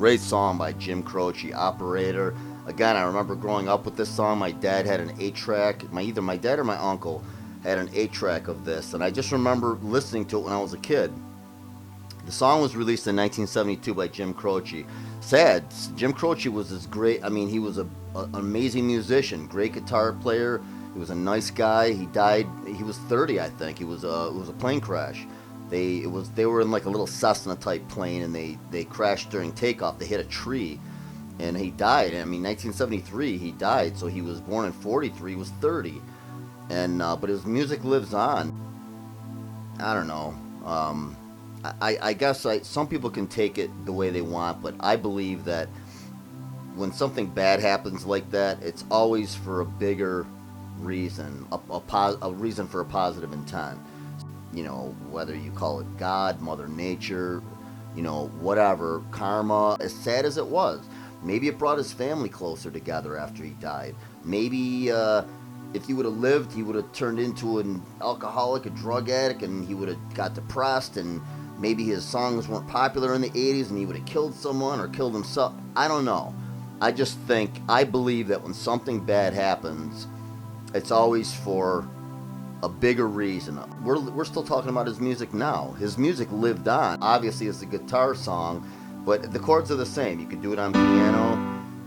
Great song by Jim Croce, Operator. Again, I remember growing up with this song. My dad had an 8-track. Either my dad or my uncle had an 8-track of this, and I just remember listening to it when I was a kid. The song was released in 1972 by Jim Croce. Sad, Jim Croce was this great, he was an amazing musician, great guitar player. He was a nice guy. He died, he was 30, I think. It was a plane crash. They were in like a little Cessna type plane, and they crashed during takeoff. They hit a tree, and he died. 1973 he died. So he was born in 43. He was 30, and but his music lives on. I don't know. I guess some people can take it the way they want, but I believe that when something bad happens like that, it's always for a bigger reason, a reason for a positive intent. Whether you call it God, Mother Nature, whatever, karma, as sad as it was. Maybe it brought his family closer together after he died. Maybe if he would have lived, he would have turned into an alcoholic, a drug addict, and he would have got depressed, and maybe his songs weren't popular in the 80s, and he would have killed someone or killed himself. I don't know. I believe that when something bad happens, it's always for a bigger reason. We're still talking about his music now. His music lived on. Obviously, it's a guitar song, but the chords are the same. You could do it on piano,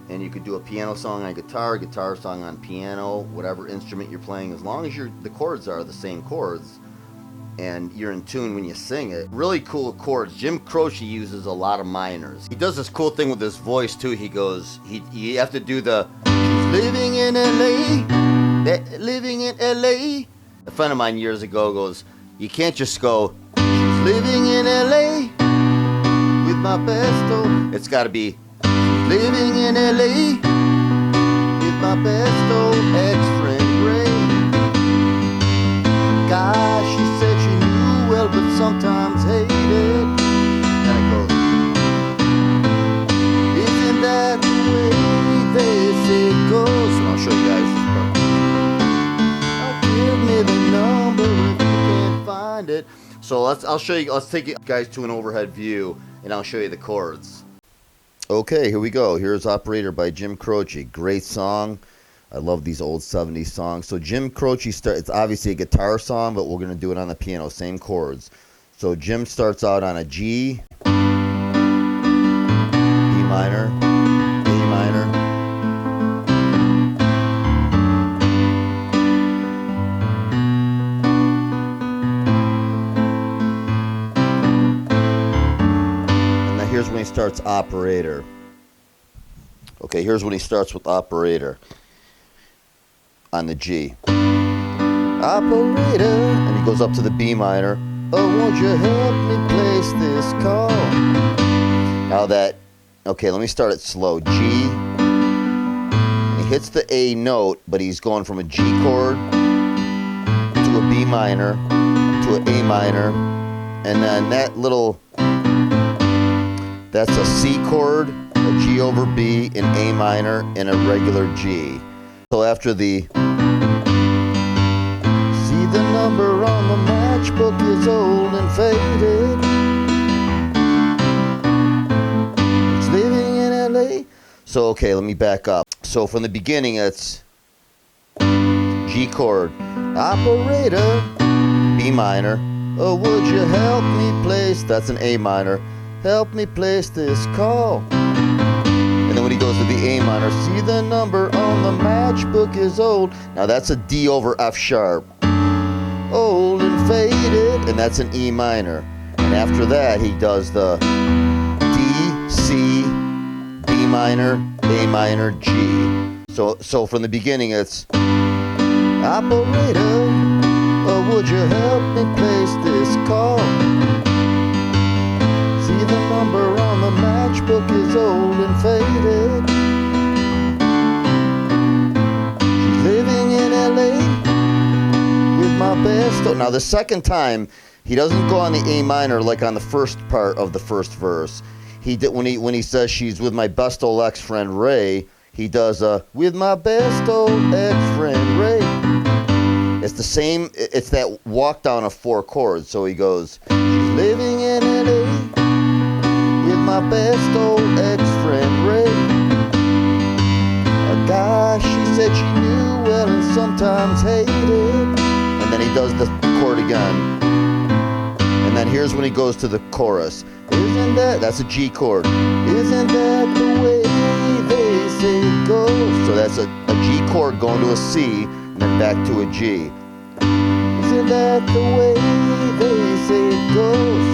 and you could do a piano song on guitar song on piano, whatever instrument you're playing, as long as the chords are the same chords, and you're in tune when you sing it. Really cool chords. Jim Croce uses a lot of minors. He does this cool thing with his voice too. He goes, you have to do the living in LA, living in LA. A friend of mine years ago goes, you can't just go, she's living in LA with my besto. It's got to be, she's living in LA with my besto ex-friend Ray. Gosh, she said she knew well, but sometimes hated. And it goes, isn't that the way they say it goes? And I'll show you guys this part. Give me the number if you can't find it. So let's take you guys to an overhead view, and I'll show you the chords. Okay, here we go. Here's Operator by Jim Croce. Great song. I love these old 70s songs. So Jim Croce it's obviously a guitar song, but we're going to do it on the piano, same chords. So Jim starts out on a G, D minor, A minor, here's when he starts Operator. Okay, here's when he starts with Operator on the G. Operator, and he goes up to the B minor. Oh, won't you help me place this call? Now let me start it slow. G, and he hits the A note, but he's going from a G chord to a B minor to an A minor, and then that's a C chord, a G over B, an A minor, and a regular G. So after the see the number on the matchbook is old and faded. It's living in LA. So okay, let me back up. So from the beginning it's G chord, Operator, B minor. Oh, would you help me place? That's an A minor. Help me place this call. And then when he goes to the A minor, see the number on the matchbook is old. Now that's a D over F sharp. Old and faded, and that's an E minor. And after that, he does the D, C, B minor, A minor, G. So from the beginning, it's Operator, oh, would you help me place this call? See the number on the matchbook is old and faded. She's living in LA with my besto. Now the second time, he doesn't go on the A minor like on the first part of the first verse. He did when he says she's with my best old ex-friend Ray. He does with my best old ex-friend Ray. It's the same. It's that walk down of 4 chords. So he goes, she's living in LA with my best old ex again. And then here's when he goes to the chorus. Isn't that's a G chord. Isn't that the way they say it goes? So that's a G chord going to a C and then back to a G. Isn't that the way they say it goes?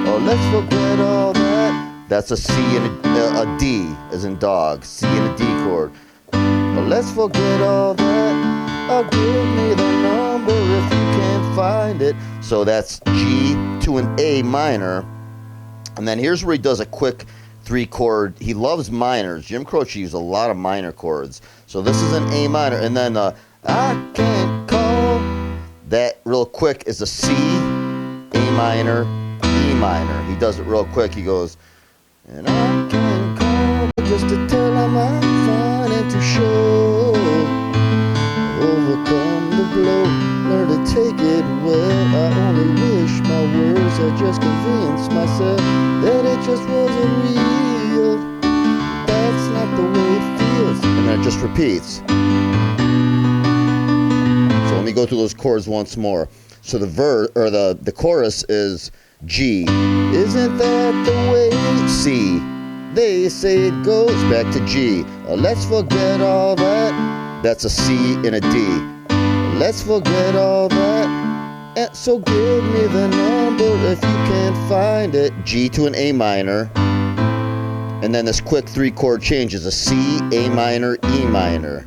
Oh, let's forget all that. That's a C and a D, as in dog. C and a D chord. Oh, let's forget all that. Oh, give me the number if you can't find it. So that's G to an A minor. And then here's where he does a quick 3-chord. He loves minors. Jim Croce used a lot of minor chords. So this is an A minor. And then I can't call. That real quick is a C, A minor, E minor. He does it real quick. He goes, and I can't call just to tell him I'm fine and to show. Overcome the blow, learn to take it well. I only wish my words had just convinced myself that it just wasn't real. That's not the way it feels. And then it just repeats. So let me go through those chords once more. So the verse or the chorus is G. Isn't that the way? C. They say it goes back to G. Let's forget all that. That's a C and a D. Let's forget all that. And so give me the number if you can't find it. G to an A minor. And then this quick 3-chord change is a C, A minor, E minor.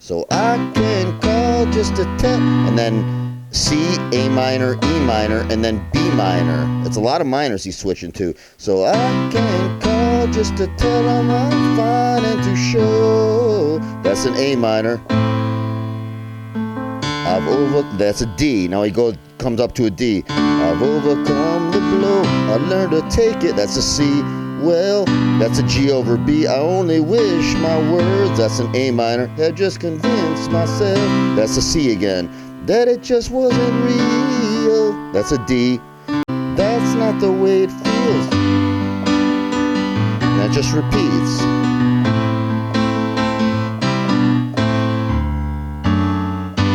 So I can call just to tell. And then C, A minor, E minor, and then B minor. It's a lot of minors he's switching to. So I can call just to tell him I'm fine and to show. That's an A minor. That's a D. Now he comes up to a D. I've overcome the blow. I learned to take it. That's a C. Well, that's a G over B. I only wish my words. That's an A minor. Had just convinced myself. That's a C again. That it just wasn't real. That's a D. That's not the way it feels. That just repeats.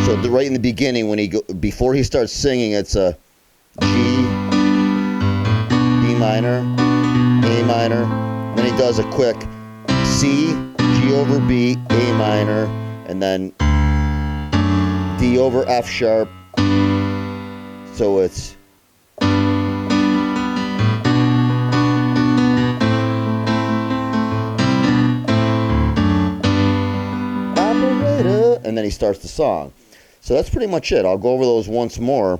So right in the beginning, before he starts singing, it's a G, B minor, A minor. Then he does a quick C, G over B, A minor, and then D over F sharp. So it's operator, and then he starts the song. So that's pretty much it. I'll go over those once more,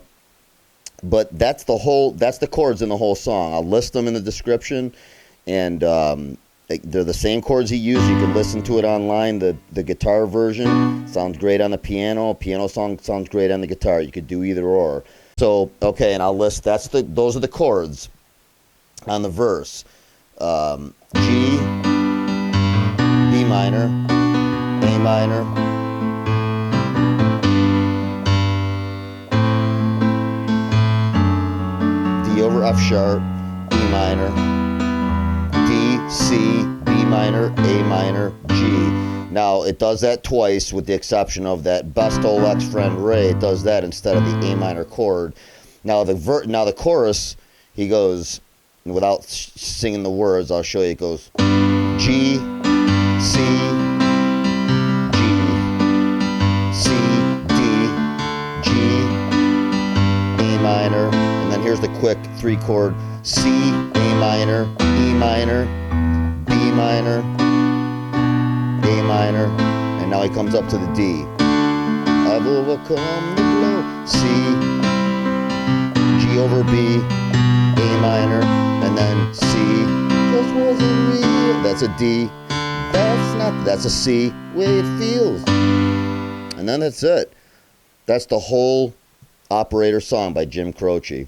but that's the chords in the whole song. I'll list them in the description, and they're the same chords he used. You can listen to it online. The guitar version sounds great on the piano. Piano song sounds great on the guitar. You could do either or. So, okay, and I'll list, those are the chords on the verse. G, B minor, A minor, D over F sharp, E minor, D, C, B minor, A minor, G. Now, it does that twice with the exception of that best old ex-friend Ray. It does that instead of the A minor chord. Now, the chorus, he goes, without singing the words, I'll show you. It goes G, C, G, C, D, G, A minor, and then here's the quick 3-chord C, A minor, E minor, B minor, A minor, and now he comes up to the D. I've overcome the blow. C, G over B, A minor, and then C. Just wasn't real. That's a D. That's a C. Way it feels. And then that's it. That's the whole Operator song by Jim Croce.